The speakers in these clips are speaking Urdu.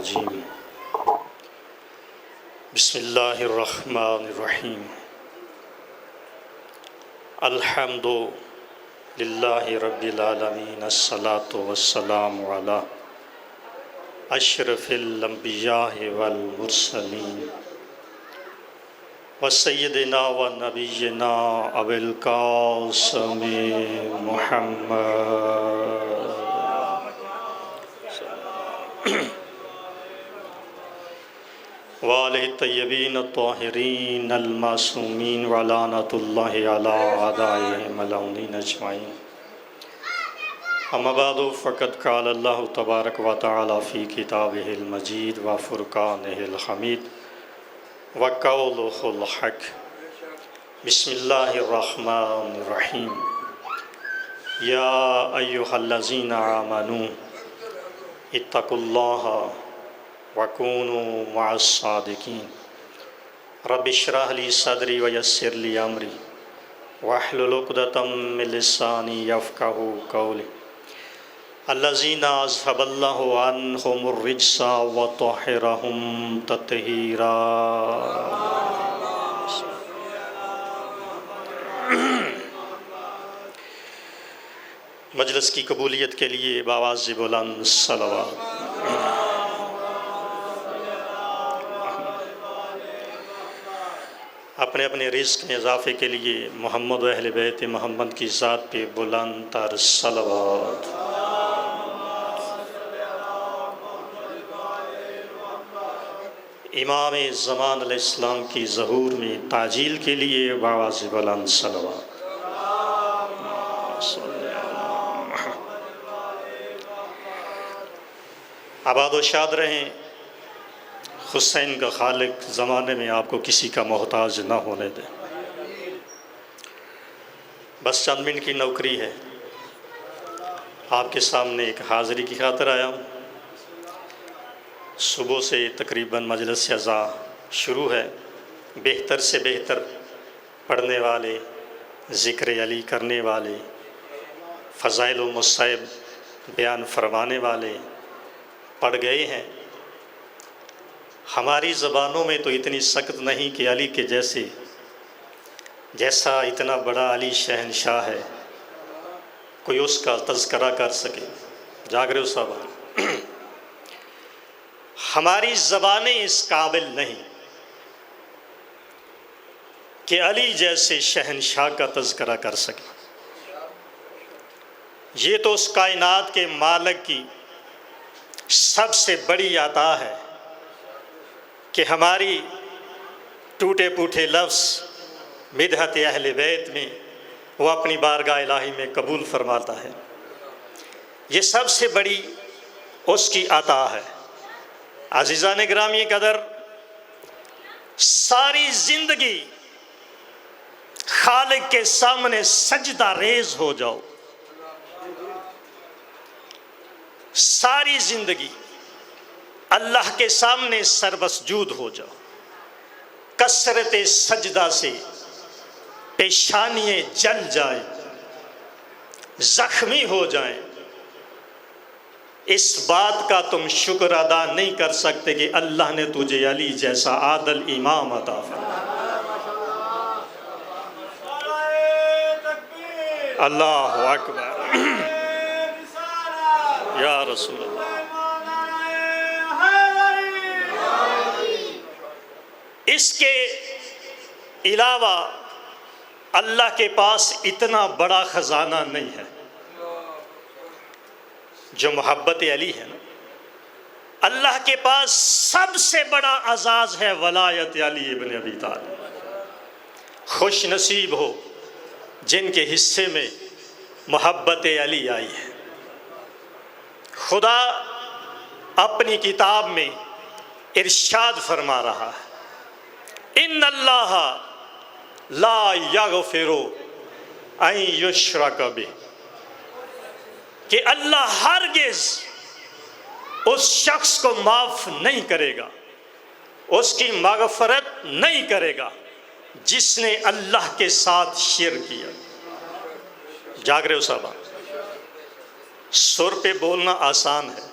الرجیم بسم اللہ الرحمن الرحیم الحمد للہ رب العالمین الصلاة والسلام علی اشرف الانبیاء والمرسلین وسیدنا و نبینا ابی القاسم محمد وآلہ الطیبین الطاہرین المعصومین ولعنۃ اللہ علی اعدائہم ملعونین اجمعین اما بعد فقد قال اللہ تبارک و تعالی فی کتابہ المجید و فرقانہ الحمید وقولہ الحق بسم اللہ الرحمن الرحیم یا ایہا الذین آمنوا اتقوا اللہ وَكُونُوا مَعَ الصَّادِقِينَ رَبِّ اشْرَحْ لِي صَدْرِي وَيَسِّرْ لِي أَمْرِي وَاحْلُلْ عُقْدَةً مِّن لِّسَانِي يَفْقَهُوا قَوْلِي الَّذِينَ أَذْهَبَ اللَّهُ عَنْهُمُ الرِّجْسَ وَطَهِّرَهُمْ تَطْهِيرًا مجلس کی قبولیت کے لیے بآواز بلند صلوات اپنے اپنے رزق میں اضافے کے لیے محمد و اہل بیت محمد کی ذات پہ بلند تر صلوات امام زمان علیہ السلام کی ظہور میں تعجیل کے لیے بآواز بلند صلوات آباد و شاد رہیں حسین کا خالق زمانے میں آپ کو کسی کا محتاج نہ ہونے دے بس چند منٹ کی نوکری ہے آپ کے سامنے ایک حاضری کی خاطر آیا ہوں صبح سے تقریباً مجلس اعزا شروع ہے بہتر سے بہتر پڑھنے والے ذکر علی کرنے والے فضائل و مصائب بیان فرمانے والے پڑھ گئے ہیں ہماری زبانوں میں تو اتنی سخت نہیں کہ علی کے جیسا اتنا بڑا علی شہنشاہ ہے کوئی اس کا تذکرہ کر سکے جاگ رہے ہو صاحب ہماری زبانیں اس قابل نہیں کہ علی جیسے شہنشاہ کا تذکرہ کر سکے یہ تو اس کائنات کے مالک کی سب سے بڑی عطا ہے کہ ہماری ٹوٹے پوٹے لفظ مدحت اہل بیت میں وہ اپنی بارگاہ الہی میں قبول فرماتا ہے یہ سب سے بڑی اس کی عطا ہے عزیزان گرامی قدر ساری زندگی خالق کے سامنے سجدہ ریز ہو جاؤ ساری زندگی اللہ کے سامنے سربسجود ہو جاؤ کثرت سجدہ سے پیشانییں جل جائیں زخمی ہو جائیں اس بات کا تم شکر ادا نہیں کر سکتے کہ اللہ نے تجھے علی جیسا عادل امام عطا فرمایا اللہ اکبر یا رسول اللہ اس کے علاوہ اللہ کے پاس اتنا بڑا خزانہ نہیں ہے جو محبت علی ہے نا اللہ کے پاس سب سے بڑا اعزاز ہے ولایت علی ابن ابی طالب خوش نصیب ہو جن کے حصے میں محبت علی آئی ہے خدا اپنی کتاب میں ارشاد فرما رہا ہے ان اللہ لا یغفر ان یشرک بہ کہ اللہ ہرگز اس شخص کو معاف نہیں کرے گا اس کی مغفرت نہیں کرے گا جس نے اللہ کے ساتھ شرک کیا جاگ رہے ہو صاحب سر پہ بولنا آسان ہے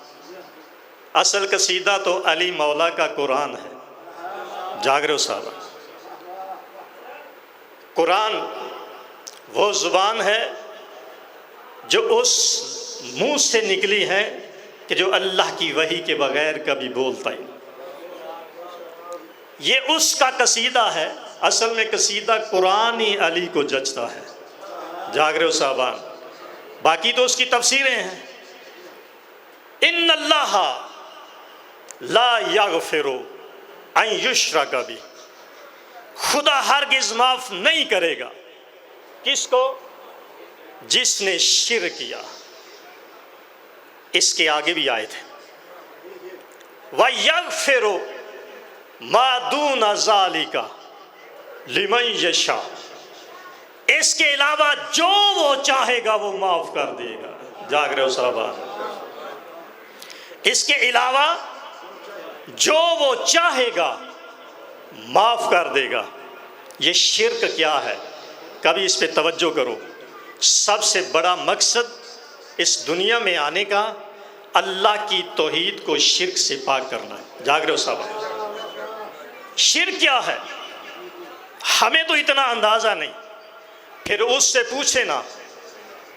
اصل قصیدہ تو علی مولا کا قرآن ہے. جاگ رہے ہو صاحب؟ قرآن وہ زبان ہے جو اس منہ سے نکلی ہے کہ جو اللہ کی وحی کے بغیر کبھی بولتا ہی نہیں. یہ اس کا قصیدہ ہے. اصل میں قصیدہ قرآن ہی علی کو جچتا ہے. جاگ رہے ہو صاحبان؟ باقی تو اس کی تفسیریں ہیں. ان اللہ لا یغفر ان یشرک بہ، خدا ہرگز معاف نہیں کرے گا کس کو؟ جس نے شرک کیا. اس کے آگے بھی آئے تھے وَيَغْفِرُ مَا دُونَ ذَلِكَ لِمَن یشاء، اس کے علاوہ جو وہ چاہے گا وہ معاف کر دے گا. جاگ رہے ہو صحابہ؟ اس کے علاوہ جو وہ چاہے گا معاف کر دے گا. یہ شرک کیا ہے؟ کبھی اس پہ توجہ کرو. سب سے بڑا مقصد اس دنیا میں آنے کا اللہ کی توحید کو شرک سے پاک کرنا ہے. جاگ رہے ہو صاحب؟ شرک کیا ہے ہمیں تو اتنا اندازہ نہیں. پھر اس سے پوچھے نا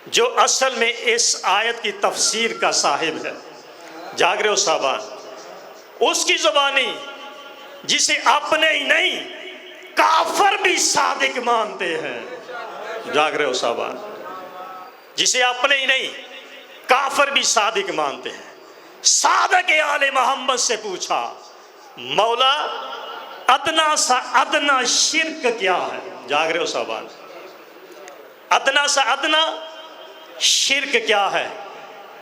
جو اصل میں اس آیت کی تفسیر کا صاحب ہے. جاگ رہے ہو صاحبان؟ اس کی زبانی جسے اپنے ہی نہیں کافر بھی صادق مانتے ہیں. جاگ رہے ہو صاحبان؟ جسے اپنے ہی نہیں کافر بھی صادق مانتے ہیں. صادق آل محمد سے پوچھا مولا ادنا سا ادنا شرک کیا ہے؟ جاگ رہے ہو صاحبان؟ ادنا سا ادنا شرک کیا ہے؟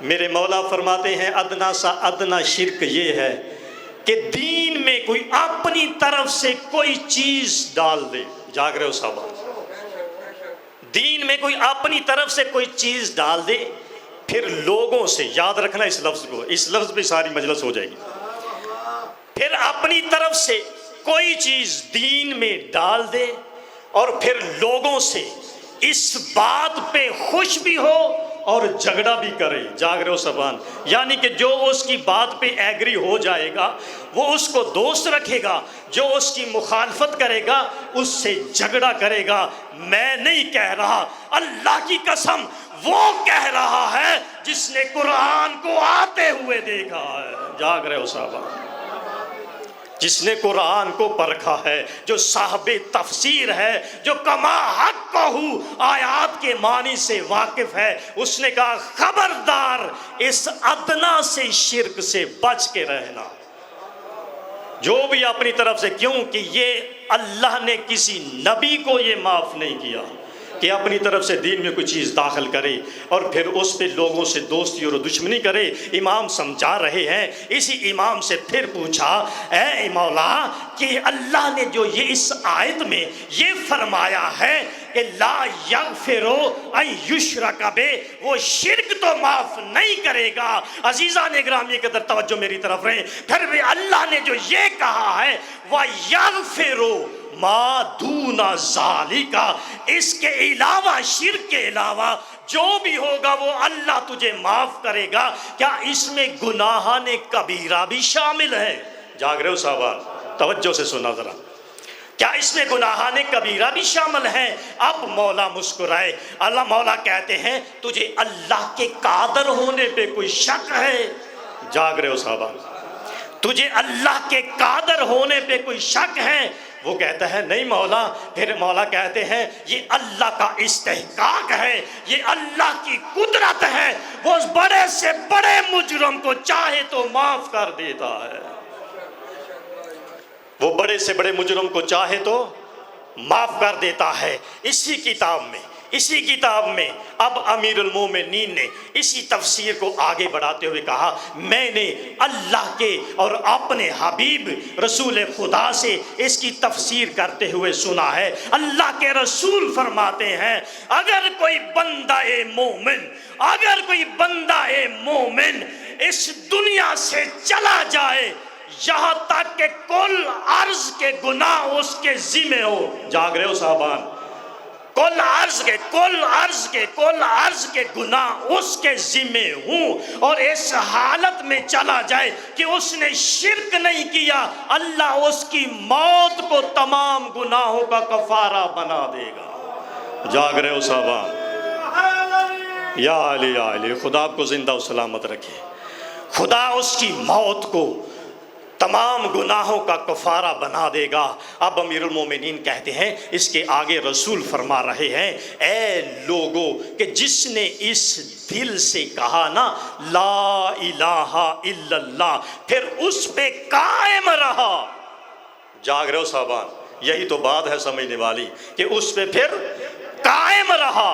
میرے مولا فرماتے ہیں ادنا سا ادنا شرک یہ ہے کہ دین میں کوئی اپنی طرف سے کوئی چیز ڈال دے. جاگ رہے ہو صاحبان؟ دین میں کوئی اپنی طرف سے کوئی چیز ڈال دے، پھر لوگوں سے، یاد رکھنا اس لفظ کو، اس لفظ پہ ساری مجلس ہو جائے گی. پھر اپنی طرف سے کوئی چیز دین میں ڈال دے اور پھر لوگوں سے اس بات پہ خوش بھی ہو اور جھگڑا بھی کرے. جاگ رہے ہو سبحان؟ یعنی کہ جو اس کی بات پہ ایگری ہو جائے گا وہ اس کو دوست رکھے گا، جو اس کی مخالفت کرے گا اس سے جھگڑا کرے گا. میں نہیں کہہ رہا، اللہ کی قسم وہ کہہ رہا ہے جس نے قرآن کو آتے ہوئے دیکھا ہے. جاگ رہے ہو صاحب؟ جس نے قرآن کو پرکھا ہے، جو صاحب تفسیر ہے، جو کما حق آیات کے معنی سے واقف ہے، اس نے کہا خبردار اس ادنا سے شرک سے بچ کے رہنا. جو بھی اپنی طرف سے، کیونکہ یہ اللہ نے کسی نبی کو یہ معاف نہیں کیا کہ اپنی طرف سے دین میں کوئی چیز داخل کرے اور پھر اس پہ لوگوں سے دوستی اور دشمنی کرے. امام سمجھا رہے ہیں. اسی امام سے پھر پوچھا اے مولا کہ اللہ نے جو یہ اس آیت میں یہ فرمایا ہے کہ لا یغفر ان یشرک بہ، وہ شرک تو معاف نہیں کرے گا. عزیزان گرامی قدر توجہ میری طرف رہیں. پھر بھی اللہ نے جو یہ کہا ہے وَيَغْفِرُ ما دون ذالک، اس کے علاوہ، شرک کے علاوہ جو بھی ہوگا وہ اللہ تجھے معاف کرے گا. کیا اس میں گناہان کبیرہ بھی شامل ہے؟ جاگ رہے ہو صاحب؟ توجہ سے سنا ذرا. کیا اس میں گناہان کبیرہ بھی شامل ہیں؟ اب مولا مسکرائے. اللہ مولا کہتے ہیں تجھے اللہ کے قادر ہونے پہ کوئی شک ہے؟ جاگ رہے ہو صاحب؟ تجھے اللہ کے قادر ہونے پہ کوئی شک ہے؟ وہ کہتا ہے نہیں مولا. پھر مولا کہتے ہیں یہ اللہ کا استحقاق ہے، یہ اللہ کی قدرت ہے. وہ اس بڑے سے بڑے مجرم کو چاہے تو معاف کر دیتا ہے. وہ بڑے سے بڑے مجرم کو چاہے تو معاف کر دیتا ہے. اسی کتاب میں اب امیر المومنین نے اسی تفسیر کو آگے بڑھاتے ہوئے کہا میں نے اللہ کے اور اپنے حبیب رسول خدا سے اس کی تفسیر کرتے ہوئے سنا ہے. اللہ کے رسول فرماتے ہیں اگر کوئی بندہ مومن اس دنیا سے چلا جائے یہاں تک کہ کل عرض کے گناہ اس کے ذمہ ہو. جاگ رہے ہو صاحبان؟ کل عرض کے گناہ اس کے ذمے ہوں، اور اس حالت میں چلا جائے کہ اس نے شرک نہیں کیا، اللہ اس کی موت کو تمام گناہوں کا کفارہ بنا دے گا۔ جاگ رہے ہو صاحبان؟ یا علی یا علی، خدا آپ کو زندہ و سلامت رکھے۔ خدا اس کی موت کو تمام گناہوں کا کفارہ بنا دے گا۔ اب امیر المومنین کہتے ہیں، اس کے آگے رسول فرما رہے ہیں، اے لوگو کہ جس نے اس دل سے کہا نا لا الہ الا اللہ، پھر اس پہ قائم رہا۔ جاگ رہے ہو صاحبان؟ یہی تو بات ہے سمجھنے والی، کہ اس پہ پھر قائم رہا۔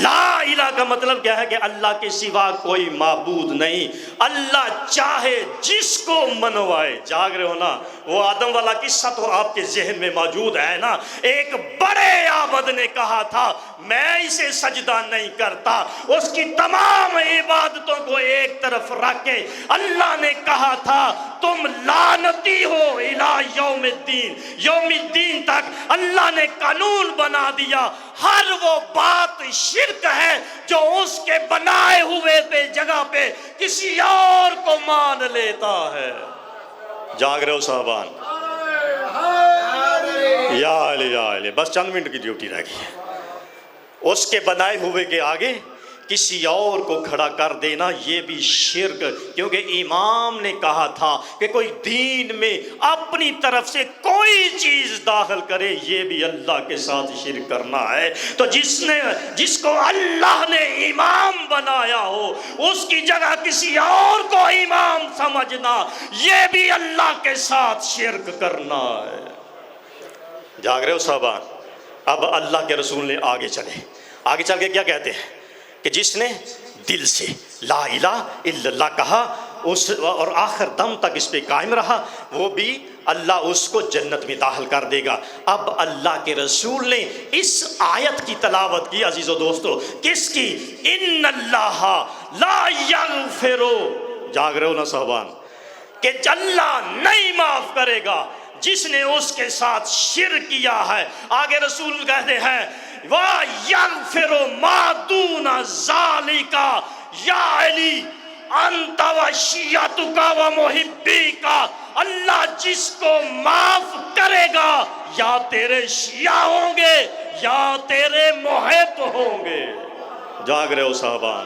لا الہ کا مطلب کیا ہے؟ کہ اللہ کے سوا کوئی معبود نہیں، اللہ چاہے جس کو منوائے۔ جاگ رہے ہو نا؟ وہ آدم والا قصہ تو آپ کے ذہن میں موجود ہے نا؟ ایک بڑے عابد نے کہا تھا میں اسے سجدہ نہیں کرتا، اس کی تمام عبادتوں کو ایک طرف رکھ کے اللہ نے کہا تھا تم لعنتی ہو الی یوم الدین، یوم الدین تک اللہ نے قانون بنا دیا، ہر وہ بات شرک ہے جو اس کے بنائے ہوئے پہ جگہ پہ کسی اور کو مان لیتا ہے۔ جاگ رہے ہو صاحبان؟ یا علی یا علی، بس چند منٹ کی ڈیوٹی رہ گئی ہے۔ اس کے بنائے ہوئے کے آگے کسی اور کو کھڑا کر دینا یہ بھی شرک، کیونکہ امام نے کہا تھا کہ کوئی دین میں اپنی طرف سے کوئی چیز داخل کرے یہ بھی اللہ کے ساتھ شرک کرنا ہے۔ تو جس کو اللہ نے امام بنایا ہو اس کی جگہ کسی اور کو امام سمجھنا یہ بھی اللہ کے ساتھ شرک کرنا ہے۔ جاگ رہے ہو صاحبان؟ اب اللہ کے رسول نے آگے چل کے کیا کہتے ہیں کہ جس نے دل سے لا الہ الا اللہ کہا اور آخر دم تک اس پہ قائم رہا، وہ بھی اللہ اس کو جنت میں داخل کر دے گا۔ اب اللہ کے رسول نے اس آیت کی تلاوت کی عزیز و دوستو، کس کی؟ ان اللہ لا یغفر، جاگ رہے ہو نا صاحبان؟ کہ اللہ نہیں معاف کرے گا جس نے اس کے ساتھ شرک کیا ہے۔ آگے رسول کہتے ہیں وَيَغْفِرُ مَا دُونَ ذَلِكَ یا علی انت وشیعتک ومحبیک، اللہ جس کو معاف کرے گا یا تیرے شیعہ ہوں گے یا تیرے محب ہوں گے۔ جاگ رہے ہو صاحبان؟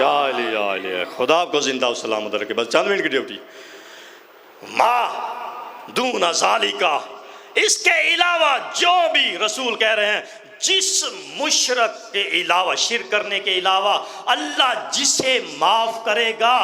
یا علی یا علی، خدا آپ کو زندہ و سلامت رکھے۔ بس چند منٹ کی ڈیوٹی۔ ما دون ذالک، اس کے علاوہ جو بھی رسول کہہ رہے ہیں جس مشرک کے علاوہ، شرک کرنے کے علاوہ اللہ جسے معاف کرے گا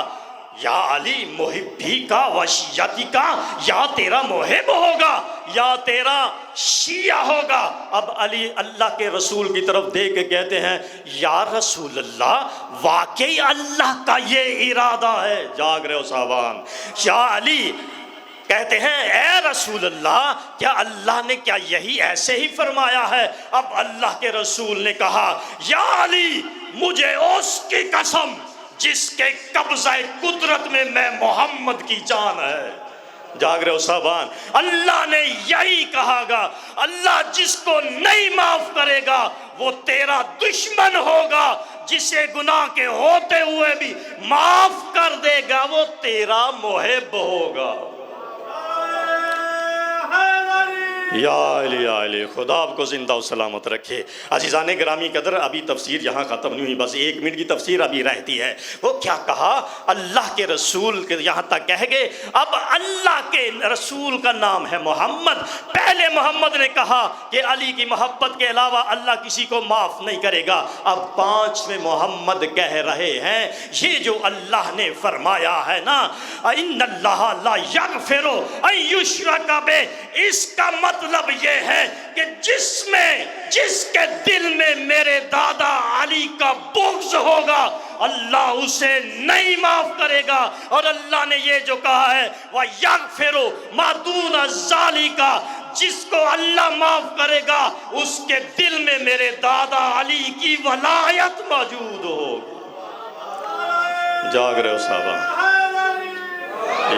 یا علی محبی کا وشیعتی کا، یا تیرا محب ہوگا یا تیرا شیعہ ہوگا۔ اب علی اللہ کے رسول کی طرف دیکھ کے کہتے ہیں یا رسول اللہ واقعی اللہ کا یہ ارادہ ہے۔ جاگ رہے ہو صاحبان؟ یا علی کہتے ہیں اے رسول اللہ کیا اللہ نے کیا یہی ایسے ہی فرمایا ہے؟ اب اللہ کے رسول نے کہا یا علی مجھے اس کی قسم جس کے قبضہ قدرت میں محمد کی جان ہے۔ جاگ رہے ہو صاحبان؟ اللہ نے یہی کہا گا، اللہ جس کو نہیں معاف کرے گا وہ تیرا دشمن ہوگا، جسے گناہ کے ہوتے ہوئے بھی معاف کر دے گا وہ تیرا محب ہوگا۔ یا علی یا علی، خدا آپ کو زندہ و سلامت رکھے۔ عزیزان گرامی قدر، ابھی تفسیر یہاں ختم نہیں ہوئی، بس 1 منٹ کی تفسیر ابھی رہتی ہے۔ وہ کیا کہا؟ اللہ کے رسول کے یہاں تک کہہ گئے۔ اب اللہ کے رسول کا نام ہے محمد۔ پہلے محمد نے کہا کہ علی کی محبت کے علاوہ اللہ کسی کو معاف نہیں کرے گا۔ اب 5ویں محمد کہہ رہے ہیں یہ جو اللہ نے فرمایا ہے نا ان اللہ لا یغفر ان یشرک بہ، اس کا مطلب یہ ہے کہ جس کے دل میں میرے دادا علی کا بغض ہوگا اللہ اسے نہیں معاف کرے گا۔ اور اللہ نے یہ جو کہا ہے وَيَغْفِرُ مَا دُونَ ذَلِكَ، جس کو اللہ معاف کرے گا اس کے دل میں میرے دادا علی کی ولایت موجود ہوگی۔ جاگ رہے ہو صحابہ؟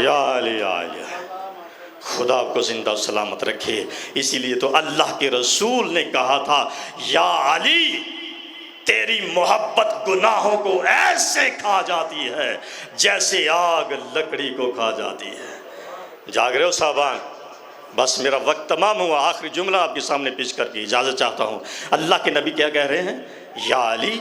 یا علی یا علی، خدا آپ کو زندہ و سلامت رکھے۔ اسی لیے تو اللہ کے رسول نے کہا تھا یا علی تیری محبت گناہوں کو ایسے کھا جاتی ہے جیسے آگ لکڑی کو کھا جاتی ہے۔ جاگ رہے ہو صاحبان؟ بس میرا وقت تمام ہوا، آخری جملہ آپ کے سامنے پیش کر کے اجازت چاہتا ہوں۔ اللہ کے نبی کیا کہہ رہے ہیں؟ یا علی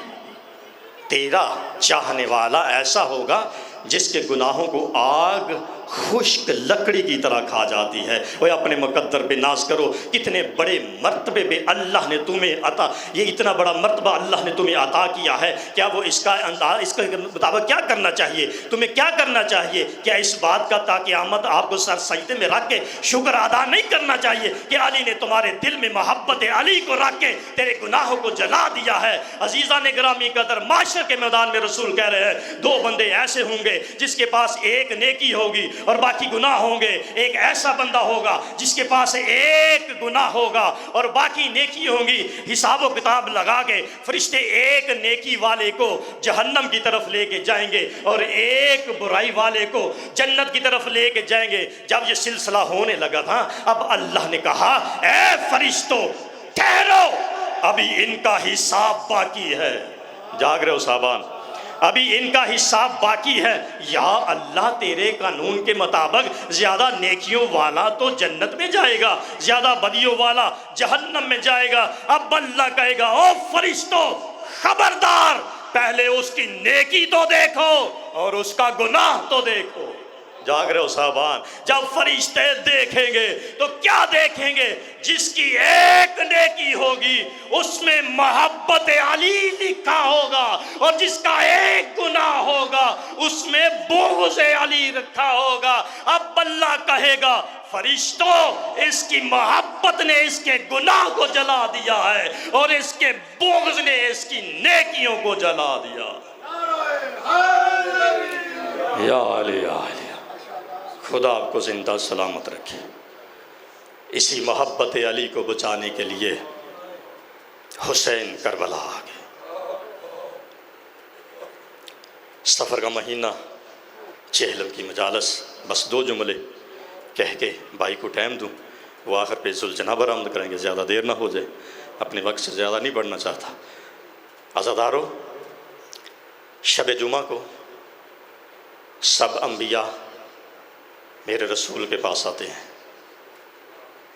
تیرا چاہنے والا ایسا ہوگا جس کے گناہوں کو آگ خشک لکڑی کی طرح کھا جاتی ہے۔ وہ اپنے مقدر پہ ناز کرو، کتنے بڑے مرتبے پہ اللہ نے تمہیں عطا، یہ اتنا بڑا مرتبہ اللہ نے تمہیں عطا کیا ہے، کیا وہ اس کے مطابق کیا کرنا چاہیے؟ تمہیں کیا کرنا چاہیے؟ کیا اس بات کا تا قیامت آپ کو سر سجدے میں رکھ کے شکر ادا نہیں کرنا چاہیے کہ علی نے تمہارے دل میں محبت علی کو رکھ کے تیرے گناہوں کو جلا دیا ہے؟ عزیزان گرامی قدر، معاشر کے میدان میں رسول کہہ رہے ہیں دو بندے ایسے ہوں گے جس کے پاس ایک نیکی ہوگی اور باقی گناہ ہوں گے، ایک ایسا بندہ ہوگا جس کے پاس ایک گناہ ہوگا اور باقی نیکی ہوں گی۔ حساب و کتاب لگا کے فرشتے ایک نیکی والے کو جہنم کی طرف لے کے جائیں گے اور ایک برائی والے کو جنت کی طرف لے کے جائیں گے۔ جب یہ سلسلہ ہونے لگا تھا، اب اللہ نے کہا اے فرشتوں ٹھہرو، ابھی ان کا حساب باقی ہے۔ جاگ رہے ہو صاحبان؟ ابھی ان کا حساب باقی ہے۔ یا اللہ تیرے قانون کے مطابق زیادہ نیکیوں والا تو جنت میں جائے گا، زیادہ بدیوں والا جہنم میں جائے گا۔ اب اللہ کہے گا او فرشتوں خبردار، پہلے اس کی نیکی تو دیکھو اور اس کا گناہ تو دیکھو۔ جاگ رہے ہو صاحبان؟ جب فرشتے دیکھیں گے تو کیا دیکھیں گے؟ جس کی ایک نیکی ہوگی اس میں محبت علی لکھا ہوگا اور جس کا ایک گناہ ہوگا اس میں بغض علی رکھا ہوگا۔ اب اللہ کہے گا فرشتوں اس کی محبت نے اس کے گناہ کو جلا دیا ہے اور اس کے بغض نے اس کی نیکیوں کو جلا دیا۔ یا علی یا علی، خدا آپ کو زندہ سلامت رکھے۔ اسی محبت علی کو بچانے کے لیے حسین کربلا آ گئے۔ سفر کا مہینہ، چہلم کی مجالس، بس دو جملے کہہ کے بھائی کو ٹائم دوں، وہ آخر پہ ذوالجناح برآمد کریں گے، زیادہ دیر نہ ہو جائے، اپنے وقت سے زیادہ نہیں پڑھنا چاہتا۔ عزادارو، شب جمعہ کو سب انبیاء میرے رسول کے پاس آتے ہیں،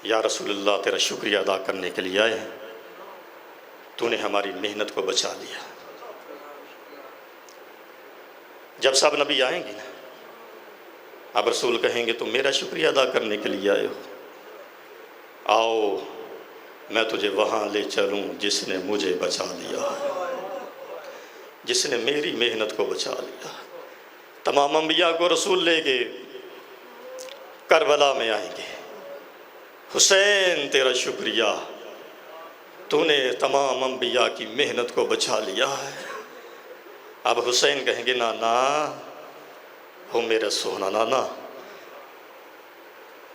یا رسول اللہ تیرا شکریہ ادا کرنے کے لیے آئے ہیں، تو نے ہماری محنت کو بچا لیا۔ جب سب نبی آئیں گے نا، اب رسول کہیں گے تم میرا شکریہ ادا کرنے کے لیے آئے ہو، آؤ میں تجھے وہاں لے چلوں جس نے مجھے بچا لیا، جس نے میری محنت کو بچا لیا۔ تمام انبیاء کو رسول لے کے کربلا میں آئیں گے، حسین تیرا شکریہ، تو نے تمام انبیاء کی محنت کو بچا لیا ہے۔ اب حسین کہیں گے نانا، ہو میرا سونا نانا،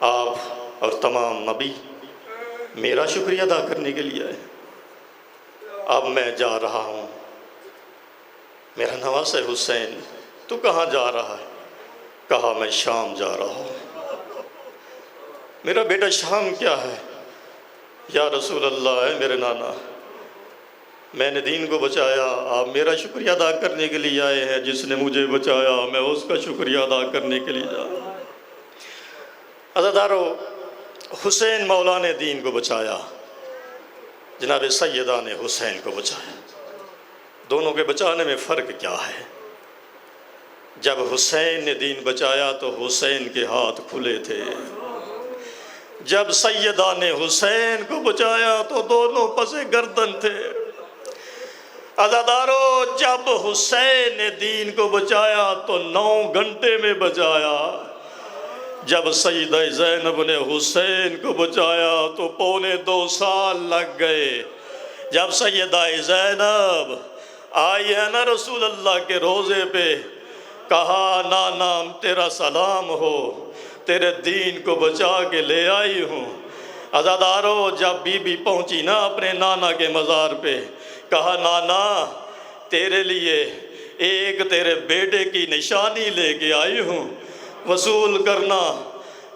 آپ اور تمام نبی میرا شکریہ ادا کرنے کے لیے آئے، اب میں جا رہا ہوں۔ میرا نواز حسین تو کہاں جا رہا ہے؟ کہا میں شام جا رہا ہوں۔ میرا بیٹا شام کیا ہے؟ یا رسول اللہ ہے میرے نانا، میں نے دین کو بچایا، آپ میرا شکریہ ادا کرنے کے لیے آئے ہیں، جس نے مجھے بچایا میں اس کا شکریہ ادا کرنے کے لیے جا رہا ہوں۔ عزادارو، حسین مولا نے دین کو بچایا، جناب سیدہ نے حسین کو بچایا۔ دونوں کے بچانے میں فرق کیا ہے؟ جب حسین نے دین بچایا تو حسین کے ہاتھ کھلے تھے، جب سیدہ نے حسین کو بچایا تو دونوں پسے گردن تھے۔ عزادارو، جب حسین نے دین کو بچایا تو 9 گھنٹے میں بچایا، جب سیدہ زینب نے حسین کو بچایا تو 2.25 سال لگ گئے۔ جب سیدہ زینب آئی ہے نا رسول اللہ کے روضے پہ، کہا نانا تیرا سلام ہو، تیرے دین کو بچا کے لے آئی ہوں۔ عزادارو، جب بی بی پہنچی نا اپنے نانا کے مزار پہ، کہا نانا تیرے لیے ایک تیرے بیٹے کی نشانی لے کے آئی ہوں، وصول کرنا۔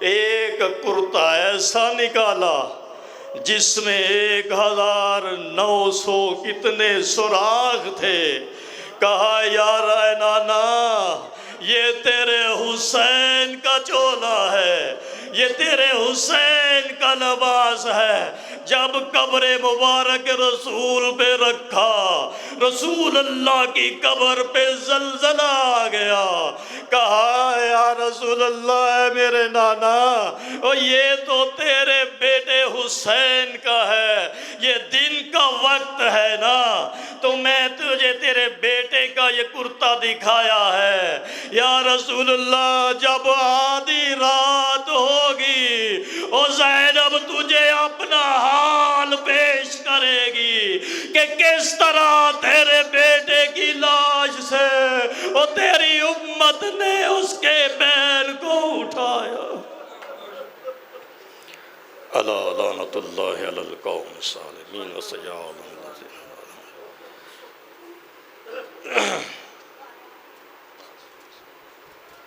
ایک کرتا ایسا نکالا جس میں 1900 کتنے سوراخ تھے. کہا یار اے نانا یہ تیرے حسین کا چولا ہے، یہ تیرے حسین کا لباس ہے. جب قبر مبارک رسول پہ رکھا، رسول اللہ کی قبر پہ زلزلہ آ گیا. کہا یا رسول اللہ اے میرے نانا، یہ تو تیرے بیٹے حسین کا ہے، یہ دن کا وقت ہے نا، تو میں تجھے تیرے بیٹے کا یہ کرتا دکھایا ہے. یا رسول اللہ جب آدھی رات ہوگی اور زینب تجھے اپنا حال پیش کرے گی کہ کس طرح تیرے بیٹے کی لاش سے اور تیری امت نے اس کے بین کو اٹھایا. الا لعنت اللہ علی القوم الظالمین و سیاء